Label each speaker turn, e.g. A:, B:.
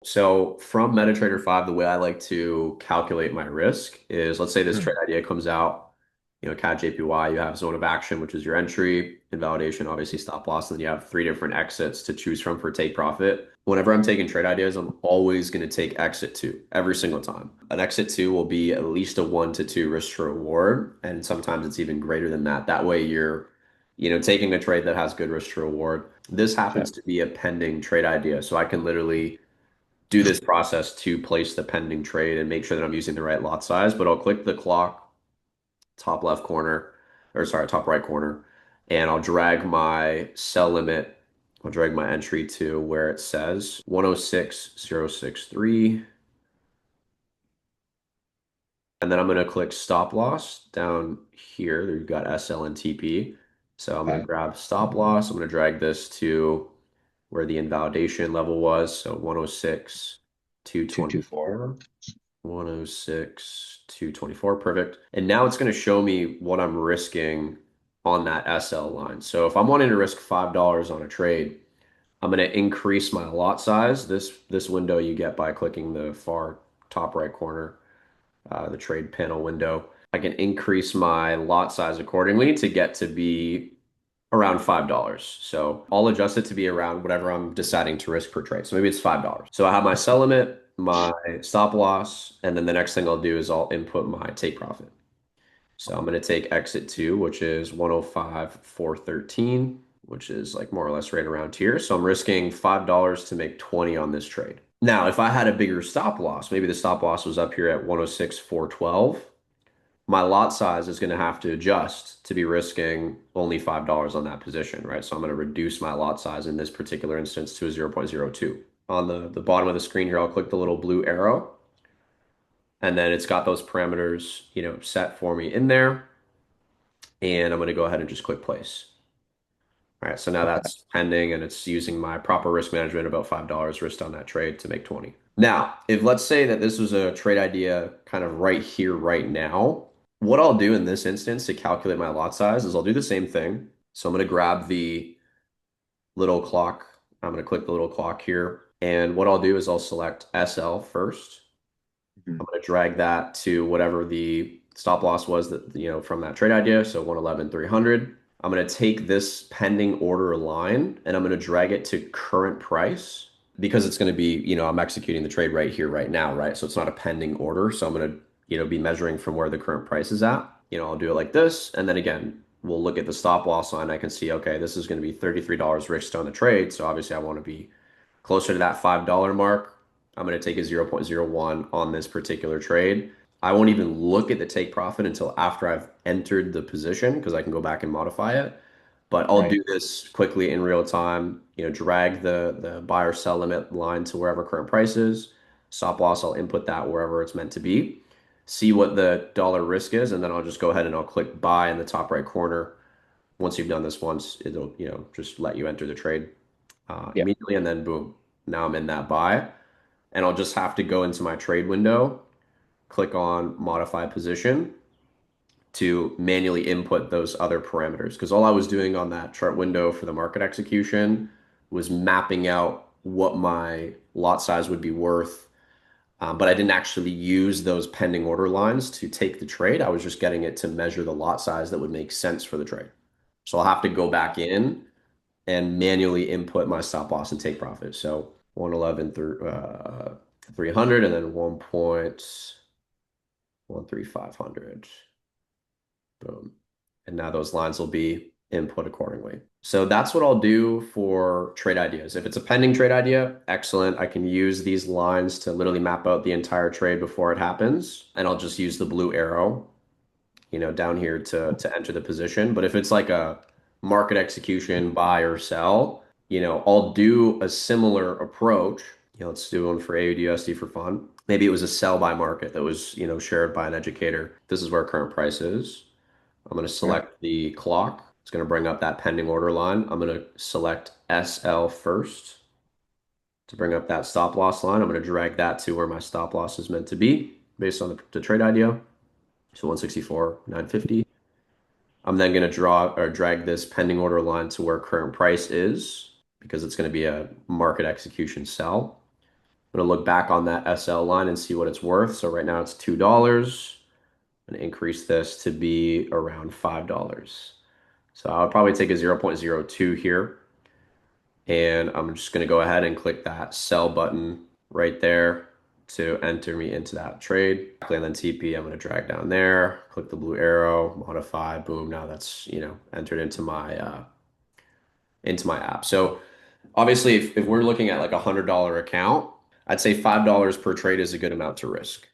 A: So from MetaTrader 5, the way I like to calculate my risk is, let's say this
B: Mm.
A: trade idea comes out, CAD JPY, you have zone of action, which is your entry, invalidation, obviously stop loss, and then you have three different exits to choose from for take profit. Whenever I'm taking trade ideas, I'm always going to take exit two every single time. An exit two will be at least a 1 to 2 risk to reward, and sometimes it's even greater than that. That way you're, taking a trade that has good risk to reward. This
B: Yeah.
A: happens to be a pending trade idea, so I can literally do this process to place the pending trade and make sure that I'm using the right lot size. But I'll click the clock top left corner, or sorry, top right corner, and I'll drag my sell limit. I'll drag my entry to where it says 106,063. And then I'm going to click stop loss down here. You've got SL and TP. So I'm going to
B: Okay.
A: grab stop loss. I'm going to drag this to where the invalidation level was. So 106,
B: 224.
A: 224. 106, 224, perfect. And now it's going to show me what I'm risking on that SL line. So if I'm wanting to risk $5 on a trade, I'm going to increase my lot size. This window you get by clicking the far top right corner, the trade panel window. I can increase my lot size accordingly to get to be around $5. So I'll adjust it to be around whatever I'm deciding to risk per trade. So maybe it's $5. So I have my sell limit, my stop loss, and then the next thing I'll do is I'll input my take profit. So I'm going to take exit two, which is 105,413, which is like more or less right around here. So I'm risking $5 to make 20 on this trade. Now, if I had a bigger stop loss, maybe the stop loss was up here at 106,412, my lot size is going to have to adjust to be risking only $5 on that position, right? So I'm going to reduce my lot size in this particular instance to a 0.02. On the bottom of the screen here, I'll click the little blue arrow, and then it's got those parameters, set for me in there. And I'm going to go ahead and just click place. All right, so now
B: Okay.
A: that's pending and it's using my proper risk management, about $5 risk on that trade to make 20. Now, if let's say that this was a trade idea kind of right here, right now, what I'll do in this instance to calculate my lot size is I'll do the same thing. So I'm going to grab the little clock. I'm going to click the little clock here. And what I'll do is I'll select SL first.
B: Mhm.
A: I'm going to drag that to whatever the stop loss was that, from that trade idea. So 111,300. I'm going to take this pending order line and I'm going to drag it to current price because it's going to be, I'm executing the trade right here, right now, right? So it's not a pending order. So I'm going to, be measuring from where the current price is at. I'll do it like this. And then again, we'll look at the stop loss line. I can see, okay, this is going to be $33 risk on the trade. So obviously I want to be closer to that $5 mark. I'm going to take a 0.01 on this particular trade. I won't even look at the take profit until after I've entered the position because I can go back and modify it. But I'll
B: Right.
A: do this quickly in real time, drag the buy or sell limit line to wherever current price is. Stop loss, I'll input that wherever it's meant to be. See what the dollar risk is, and then I'll just go ahead and I'll click buy in the top right corner. Once you've done this once, it'll, just let you enter the trade
B: Yeah.
A: immediately, and then boom, now I'm in that buy. And I'll just have to go into my trade window, click on modify position to manually input those other parameters. Because all I was doing on that chart window for the market execution was mapping out what my lot size would be worth. But I didn't actually use those pending order lines to take the trade. I was just getting it to measure the lot size that would make sense for the trade. So I'll have to go back in and manually input my stop loss and take profit. So 111 through 300 and then 1.13500. Boom. And now those lines will be input accordingly. So that's what I'll do for trade ideas. If it's a pending trade idea, excellent. I can use these lines to literally map out the entire trade before it happens. And I'll just use the blue arrow, down here to enter the position. But if it's like a market execution, buy or sell, I'll do a similar approach. Let's do one for AUDUSD for fun. Maybe it was a sell by market that was, shared by an educator. This is where current price is. I'm going to
B: Yeah.
A: select the clock. It's going to bring up that pending order line. I'm going to select SL first to bring up that stop loss line. I'm going to drag that to where my stop loss is meant to be based on the trade idea. So 164,950. I'm then going to draw or drag this pending order line to where current price is because it's going to be a market execution sell. I'm gonna look back on that SL line and see what it's worth. So right now it's $2. And increase this to be around $5. So I would probably take a 0.02 here. And I'm just going to go ahead and click that sell button right there to enter me into that trade. And then TP, I'm going to drag down there, click the blue arrow, modify, boom. Now that's, entered into my app. So obviously if we're looking at like $100 account, I'd say $5 per trade is a good amount to risk.